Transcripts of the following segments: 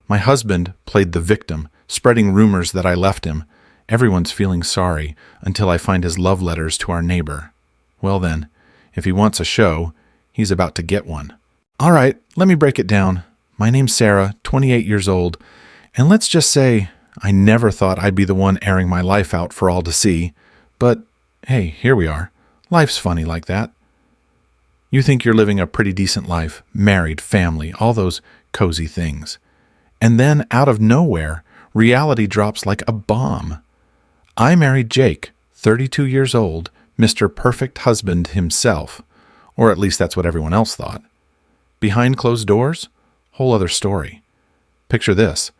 My husband played the victim, spreading rumors that I left him. Everyone's feeling sorry until I find his love letters to our neighbor. Well then, if he wants a show, he's about to get one. All right, let me break it down. My name's Sarah, 28 years old, and let's just say I never thought I'd be the one airing my life out for all to see. But hey, here we are. Life's funny like that. You think you're living a pretty decent life, married, family, all those cozy things. And then, out of nowhere, reality drops like a bomb. I married Jake, 32 years old, Mr. Perfect Husband himself. Or at least that's what everyone else thought. Behind closed doors? Whole other story. Picture this.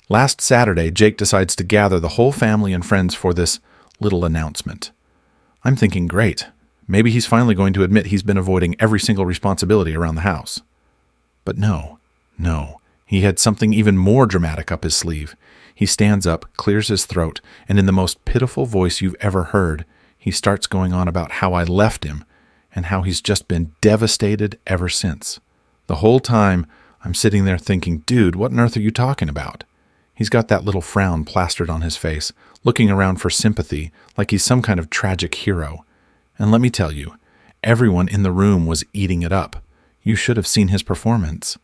Last Saturday, Jake decides to gather the whole family and friends for this little announcement. I'm thinking, great. Maybe he's finally going to admit he's been avoiding every single responsibility around the house. But no. He had something even more dramatic up his sleeve. He stands up, clears his throat, and in the most pitiful voice you've ever heard, he starts going on about how I left him and how he's just been devastated ever since. The whole time, I'm sitting there thinking, dude, what on earth are you talking about? He's got that little frown plastered on his face, looking around for sympathy like he's some kind of tragic hero. And let me tell you, everyone in the room was eating it up. You should have seen his performance.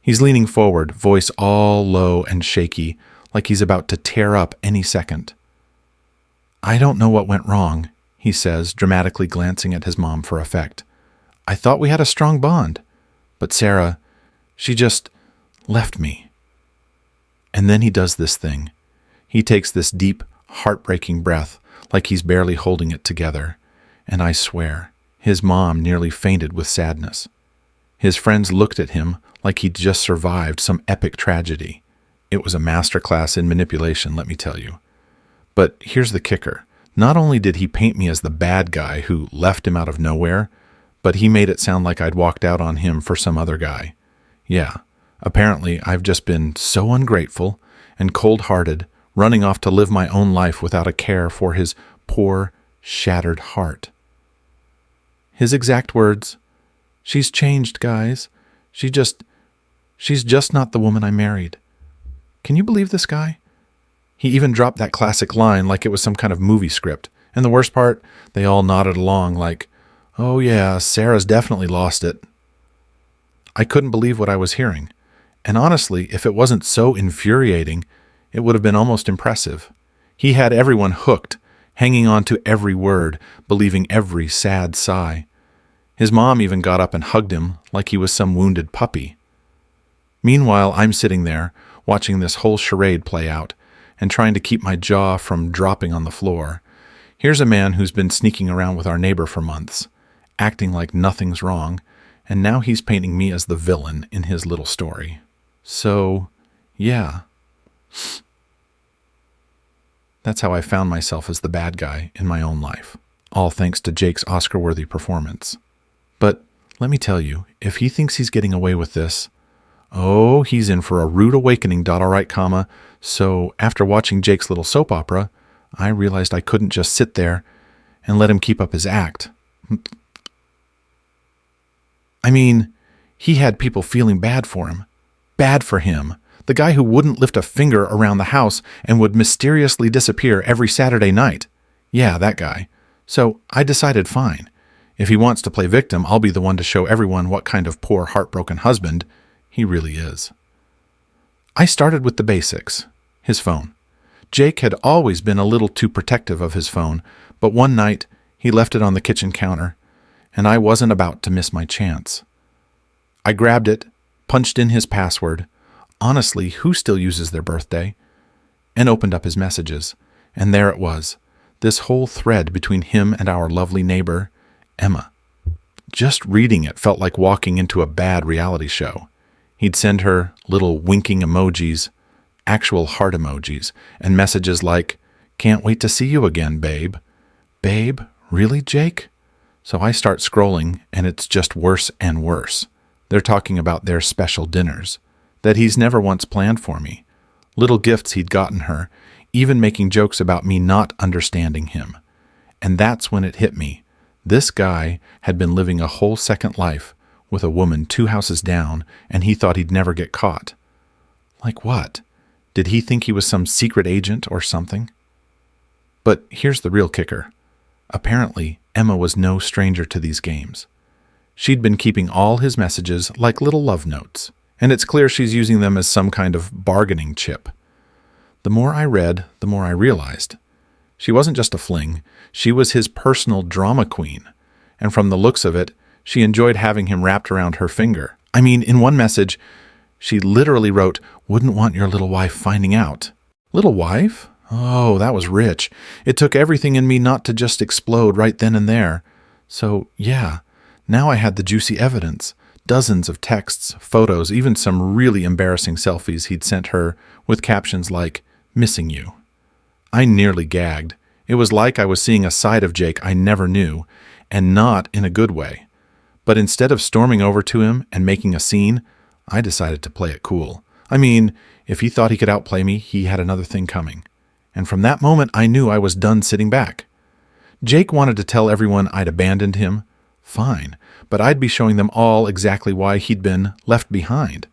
He's leaning forward, voice all low and shaky, like he's about to tear up any second. I don't know what went wrong, he says, dramatically glancing at his mom for effect. I thought we had a strong bond. But Sarah, she just left me. And then he does this thing. He takes this deep, heartbreaking breath like he's barely holding it together. And I swear, his mom nearly fainted with sadness. His friends looked at him like he'd just survived some epic tragedy. It was a masterclass in manipulation, let me tell you. But here's the kicker. Not only did he paint me as the bad guy who left him out of nowhere, but he made it sound like I'd walked out on him for some other guy. Yeah, apparently I've just been so ungrateful and cold-hearted, running off to live my own life without a care for his poor, shattered heart. His exact words, "She's changed, guys. She's just not the woman I married." Can you believe this guy? He even dropped that classic line like it was some kind of movie script. And the worst part, they all nodded along like, oh yeah, Sarah's definitely lost it. I couldn't believe what I was hearing. And honestly, if it wasn't so infuriating, it would have been almost impressive. He had everyone hooked, hanging on to every word, believing every sad sigh. His mom even got up and hugged him like he was some wounded puppy. Meanwhile, I'm sitting there, watching this whole charade play out, and trying to keep my jaw from dropping on the floor. Here's a man who's been sneaking around with our neighbor for months, acting like nothing's wrong, and now he's painting me as the villain in his little story. So, yeah. That's how I found myself as the bad guy in my own life, all thanks to Jake's Oscar-worthy performance. But let me tell you, if he thinks he's getting away with this, oh, he's in for a rude awakening, alright, comma. So after watching Jake's little soap opera, I realized I couldn't just sit there and let him keep up his act. I mean, he had people feeling bad for him. Bad for him. The guy who wouldn't lift a finger around the house and would mysteriously disappear every Saturday night. Yeah, that guy. So I decided fine. If he wants to play victim, I'll be the one to show everyone what kind of poor, heartbroken husband he really is. I started with the basics. His phone. Jake had always been a little too protective of his phone, but one night he left it on the kitchen counter, and I wasn't about to miss my chance. I grabbed it, punched in his password, honestly, who still uses their birthday, and opened up his messages, and there it was, this whole thread between him and our lovely neighbor, Emma. Just reading it felt like walking into a bad reality show. He'd send her little winking emojis, actual heart emojis, and messages like, "Can't wait to see you again, babe." Babe? Really, Jake? So I start scrolling, and it's just worse and worse. They're talking about their special dinners, that he's never once planned for me, little gifts he'd gotten her, even making jokes about me not understanding him. And that's when it hit me. This guy had been living a whole second life with a woman 2 houses down, and he thought he'd never get caught. Like what? Did he think he was some secret agent or something? But here's the real kicker. Apparently, Emma was no stranger to these games. She'd been keeping all his messages like little love notes, and it's clear she's using them as some kind of bargaining chip. The more I read, the more I realized. She wasn't just a fling, she was his personal drama queen, and from the looks of it, she enjoyed having him wrapped around her finger. I mean, in one message, she literally wrote, "Wouldn't want your little wife finding out." Little wife? Oh, that was rich. It took everything in me not to just explode right then and there. So, yeah, now I had the juicy evidence. Dozens of texts, photos, even some really embarrassing selfies he'd sent her with captions like, "Missing you." I nearly gagged. It was like I was seeing a side of Jake I never knew, and not in a good way. But instead of storming over to him and making a scene, I decided to play it cool. I mean, if he thought he could outplay me, he had another thing coming. And from that moment, I knew I was done sitting back. Jake wanted to tell everyone I'd abandoned him. Fine, but I'd be showing them all exactly why he'd been left behind.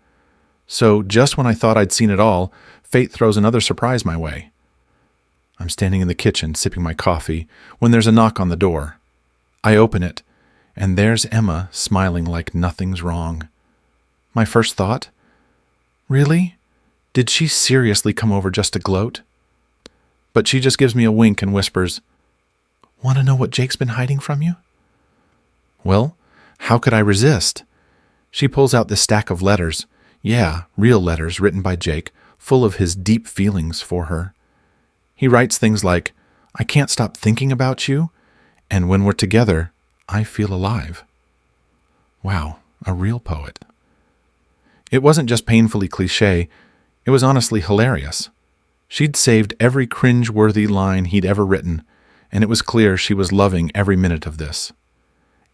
So just when I thought I'd seen it all, fate throws another surprise my way. I'm standing in the kitchen sipping my coffee when there's a knock on the door. I open it, and there's Emma smiling like nothing's wrong. My first thought? Really? Did she seriously come over just to gloat? But she just gives me a wink and whispers, "Want to know what Jake's been hiding from you?" Well, how could I resist? She pulls out this stack of letters. Yeah, real letters written by Jake, full of his deep feelings for her. He writes things like, "I can't stop thinking about you, and when we're together, I feel alive." Wow, a real poet. It wasn't just painfully cliché, it was honestly hilarious. She'd saved every cringe-worthy line he'd ever written, and it was clear she was loving every minute of this.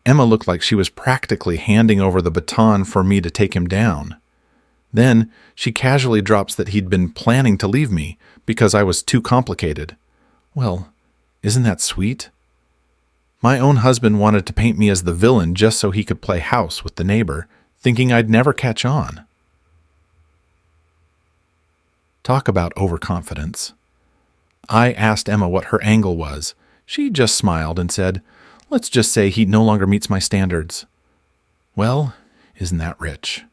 Emma looked like she was practically handing over the baton for me to take him down. Then she casually drops that he'd been planning to leave me because I was too complicated. Well, isn't that sweet? My own husband wanted to paint me as the villain just so he could play house with the neighbor, thinking I'd never catch on. Talk about overconfidence. I asked Emma what her angle was. She just smiled and said, "Let's just say he no longer meets my standards." Well, isn't that rich?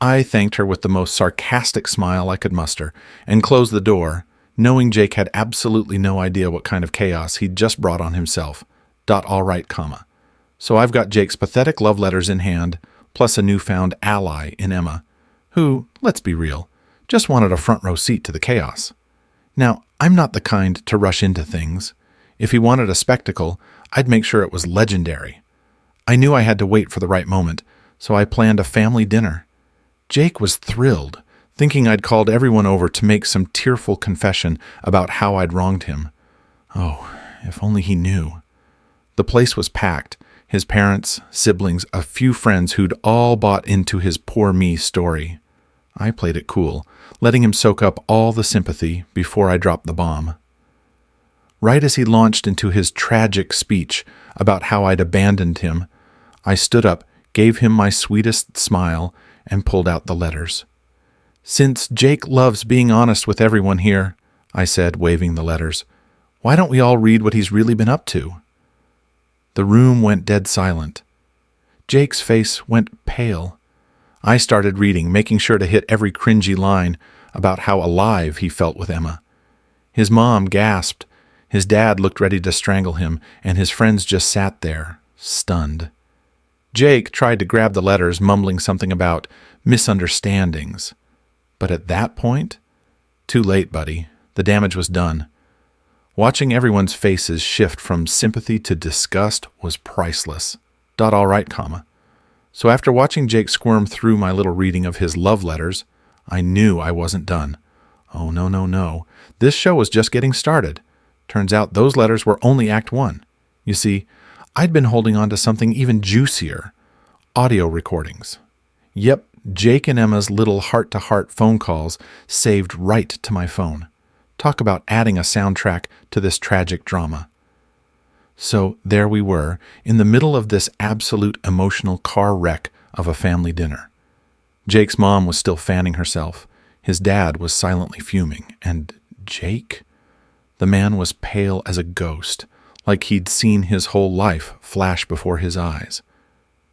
I thanked her with the most sarcastic smile I could muster and closed the door, knowing Jake had absolutely no idea what kind of chaos he'd just brought on himself. All right, comma. So I've got Jake's pathetic love letters in hand, plus a newfound ally in Emma, who, let's be real, just wanted a front row seat to the chaos. Now, I'm not the kind to rush into things. If he wanted a spectacle, I'd make sure it was legendary. I knew I had to wait for the right moment, so I planned a family dinner. Jake was thrilled, thinking I'd called everyone over to make some tearful confession about how I'd wronged him. Oh, if only he knew. The place was packed. His parents, siblings, a few friends who'd all bought into his poor me story. I played it cool, letting him soak up all the sympathy before I dropped the bomb. Right as he launched into his tragic speech about how I'd abandoned him, I stood up, gave him my sweetest smile, and pulled out the letters. "Since Jake loves being honest with everyone here," I said, waving the letters, "why don't we all read what he's really been up to?" The room went dead silent. Jake's face went pale. I started reading, making sure to hit every cringy line about how alive he felt with Emma. His mom gasped. His dad looked ready to strangle him, and his friends just sat there, stunned. Jake tried to grab the letters, mumbling something about misunderstandings. But at that point, too late, buddy. The damage was done. Watching everyone's faces shift from sympathy to disgust was priceless. All right, comma. So after watching Jake squirm through my little reading of his love letters, I knew I wasn't done. Oh, no, no, no. This show was just getting started. Turns out those letters were only Act 1. You see, I'd been holding on to something even juicier. Audio recordings. Yep, Jake and Emma's little heart-to-heart phone calls saved right to my phone. Talk about adding a soundtrack to this tragic drama. So there we were, in the middle of this absolute emotional car wreck of a family dinner. Jake's mom was still fanning herself. His dad was silently fuming, and Jake? The man was pale as a ghost, like he'd seen his whole life flash before his eyes.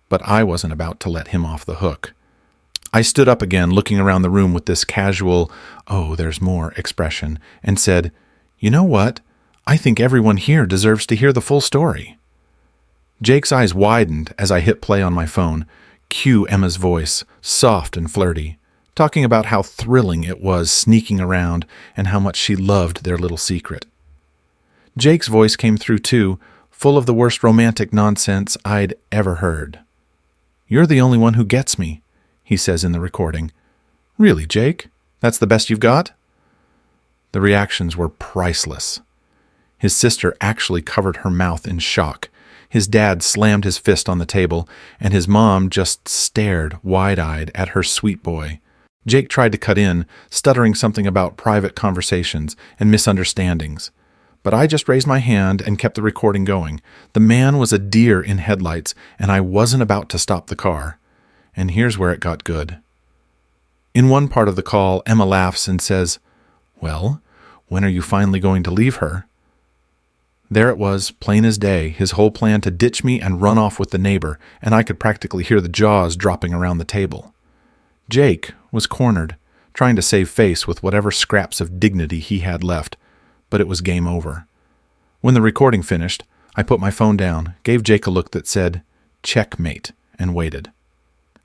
But I wasn't about to let him off the hook. I stood up again, looking around the room with this casual, "oh, there's more" expression, and said, "You know what? I think everyone here deserves to hear the full story." Jake's eyes widened as I hit play on my phone. Cue Emma's voice, soft and flirty, talking about how thrilling it was sneaking around and how much she loved their little secret. Jake's voice came through too, full of the worst romantic nonsense I'd ever heard. "You're the only one who gets me," he says in the recording. "Really, Jake? That's the best you've got?" The reactions were priceless. His sister actually covered her mouth in shock. His dad slammed his fist on the table, and his mom just stared wide-eyed at her sweet boy. Jake tried to cut in, stuttering something about private conversations and misunderstandings. But I just raised my hand and kept the recording going. The man was a deer in headlights, and I wasn't about to stop the car. And here's where it got good. In one part of the call, Emma laughs and says, "Well, when are you finally going to leave her?" There it was, plain as day, his whole plan to ditch me and run off with the neighbor, and I could practically hear the jaws dropping around the table. Jake was cornered, trying to save face with whatever scraps of dignity he had left, but it was game over. When the recording finished, I put my phone down, gave Jake a look that said, "checkmate," and waited.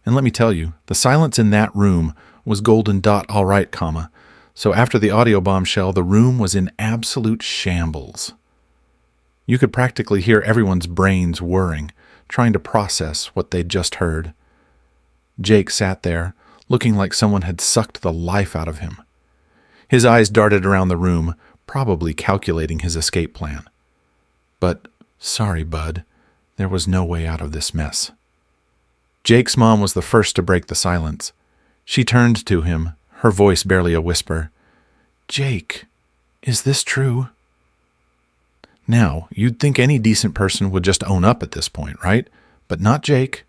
And let me tell you, the silence in that room was golden dot all right, comma. So after the audio bombshell, the room was in absolute shambles. You could practically hear everyone's brains whirring, trying to process what they'd just heard. Jake sat there, looking like someone had sucked the life out of him. His eyes darted around the room, probably calculating his escape plan. But, sorry, bud, there was no way out of this mess. Jake's mom was the first to break the silence. She turned to him, her voice barely a whisper. "Jake, is this true?" Now, you'd think any decent person would just own up at this point, right? But not Jake.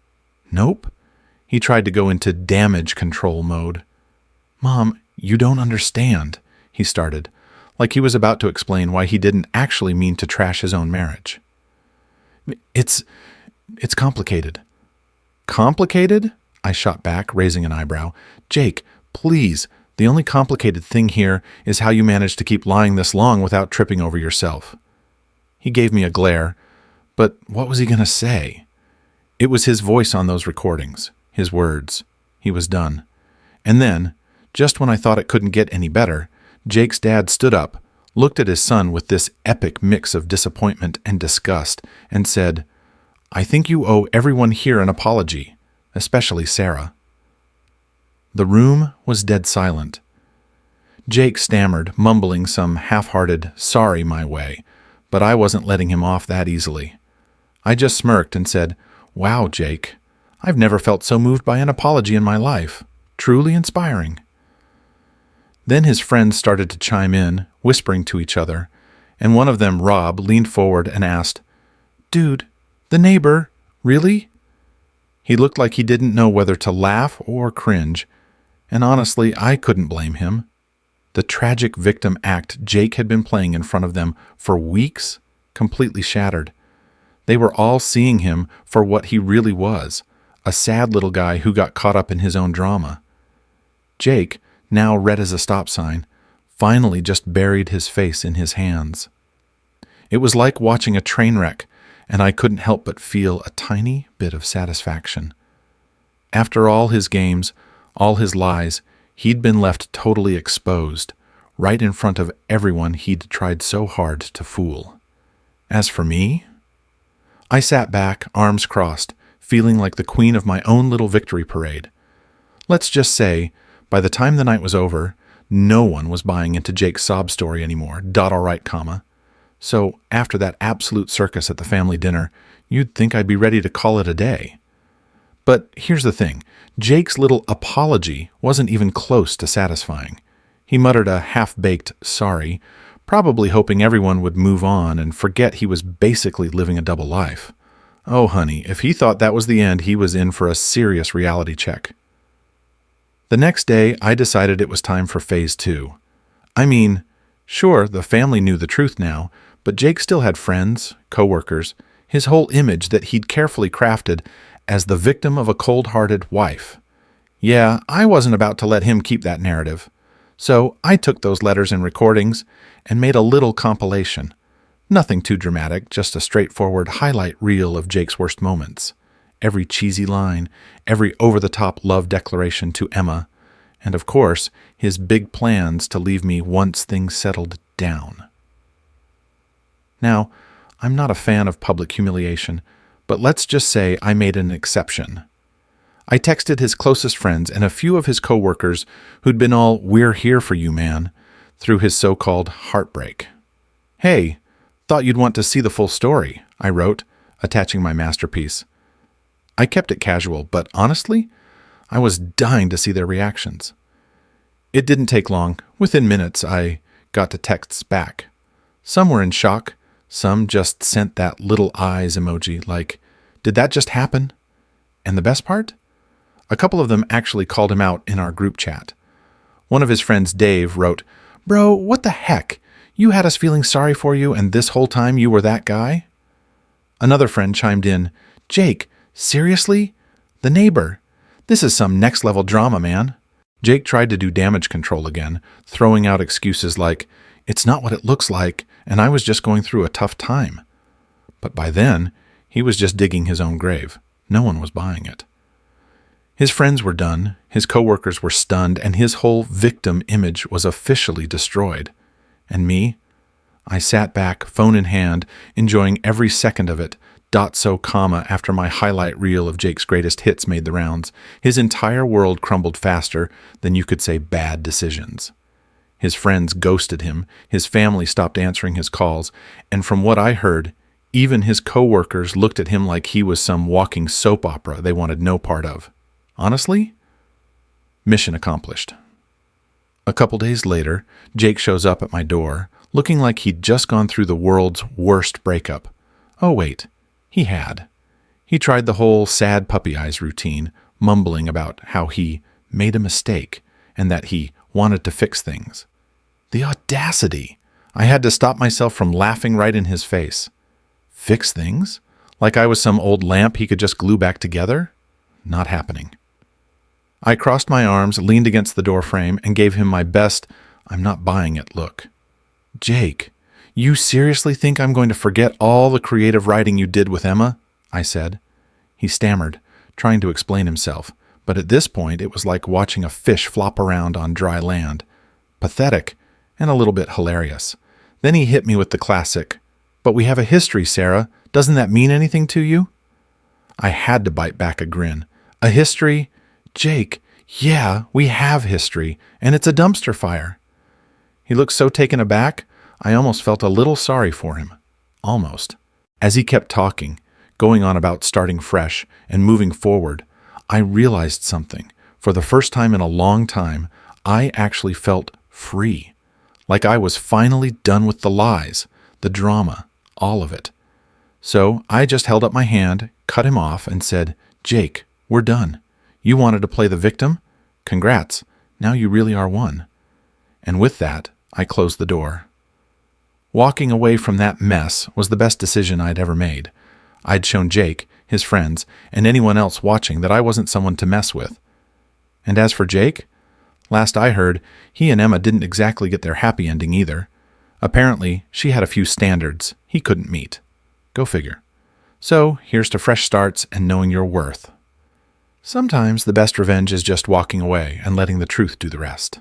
Nope. He tried to go into damage control mode. "Mom, you don't understand," he started, like he was about to explain why he didn't actually mean to trash his own marriage. It's complicated." "Complicated?" I shot back, raising an eyebrow. "Jake, please, the only complicated thing here is how you managed to keep lying this long without tripping over yourself." He gave me a glare, but what was he going to say? It was his voice on those recordings, his words. He was done. And then, just when I thought it couldn't get any better, Jake's dad stood up, looked at his son with this epic mix of disappointment and disgust, and said, "I think you owe everyone here an apology, especially Sarah." The room was dead silent. Jake stammered, mumbling some half-hearted "sorry" my way, but I wasn't letting him off that easily. I just smirked and said, "Wow, Jake, I've never felt so moved by an apology in my life. Truly inspiring." Then his friends started to chime in, whispering to each other, and one of them, Rob, leaned forward and asked, "Dude, the neighbor, really?" He looked like he didn't know whether to laugh or cringe, and honestly, I couldn't blame him. The tragic victim act Jake had been playing in front of them for weeks completely shattered. They were all seeing him for what he really was, a sad little guy who got caught up in his own drama. Jake, now red as a stop sign, finally just buried his face in his hands. It was like watching a train wreck, and I couldn't help but feel a tiny bit of satisfaction. After all his games, all his lies, he'd been left totally exposed, right in front of everyone he'd tried so hard to fool. As for me, I sat back, arms crossed, feeling like the queen of my own little victory parade. Let's just say, by the time the night was over, no one was buying into Jake's sob story anymore, dot all right, comma. So after that absolute circus at the family dinner, you'd think I'd be ready to call it a day. But here's the thing. Jake's little apology wasn't even close to satisfying. He muttered a half-baked sorry, probably hoping everyone would move on and forget he was basically living a double life. Oh, honey, if he thought that was the end, he was in for a serious reality check. The next day, I decided it was time for phase 2. I mean, sure, the family knew the truth now, but Jake still had friends, coworkers, his whole image that he'd carefully crafted as the victim of a cold-hearted wife. Yeah, I wasn't about to let him keep that narrative. So I took those letters and recordings and made a little compilation. Nothing too dramatic, just a straightforward highlight reel of Jake's worst moments. Every cheesy line, every over-the-top love declaration to Emma, and of course, his big plans to leave me once things settled down. Now, I'm not a fan of public humiliation, but let's just say I made an exception. I texted his closest friends and a few of his coworkers who'd been all "we're here for you, man," through his so-called heartbreak. "Hey, thought you'd want to see the full story," I wrote, attaching my masterpiece. I kept it casual, but honestly, I was dying to see their reactions. It didn't take long. Within minutes, I got the texts back. Some were in shock. Some just sent that little eyes emoji like, "Did that just happen?" And the best part? A couple of them actually called him out in our group chat. One of his friends, Dave, wrote, "Bro, what the heck? You had us feeling sorry for you, and this whole time you were that guy?" Another friend chimed in, "Jake, seriously? The neighbor? This is some next-level drama, man." Jake tried to do damage control again, throwing out excuses like, "It's not what it looks like, and I was just going through a tough time." But by then, he was just digging his own grave. No one was buying it. His friends were done, his coworkers were stunned, and his whole victim image was officially destroyed. And me? I sat back, phone in hand, enjoying every second of it, .so, after my highlight reel of Jake's greatest hits made the rounds. His entire world crumbled faster than you could say bad decisions. His friends ghosted him, his family stopped answering his calls, and from what I heard, even his coworkers looked at him like he was some walking soap opera they wanted no part of. Honestly, mission accomplished. A couple days later, Jake shows up at my door, looking like he'd just gone through the world's worst breakup. Oh wait, he had. He tried the whole sad puppy eyes routine, mumbling about how he made a mistake and that he wanted to fix things. The audacity! I had to stop myself from laughing right in his face. Fix things? Like I was some old lamp he could just glue back together? Not happening. I crossed my arms, leaned against the doorframe, and gave him my best "I'm not buying it" look. "Jake, you seriously think I'm going to forget all the creative writing you did with Emma?" I said. He stammered, trying to explain himself, but at this point it was like watching a fish flop around on dry land. Pathetic, and a little bit hilarious. Then he hit me with the classic, "But we have a history, Sarah. Doesn't that mean anything to you?" I had to bite back a grin. "A history? Jake, yeah, we have history, and it's a dumpster fire." He looked so taken aback, I almost felt a little sorry for him. Almost. As he kept talking, going on about starting fresh and moving forward, I realized something. For the first time in a long time, I actually felt free. Like I was finally done with the lies, the drama, all of it. So I just held up my hand, cut him off, and said, "Jake, we're done. You wanted to play the victim? Congrats. Now you really are one." And with that, I closed the door. Walking away from that mess was the best decision I'd ever made. I'd shown Jake, his friends, and anyone else watching that I wasn't someone to mess with. And as for Jake, last I heard, he and Emma didn't exactly get their happy ending either. Apparently, she had a few standards he couldn't meet. Go figure. So, here's to fresh starts and knowing your worth. Sometimes the best revenge is just walking away and letting the truth do the rest.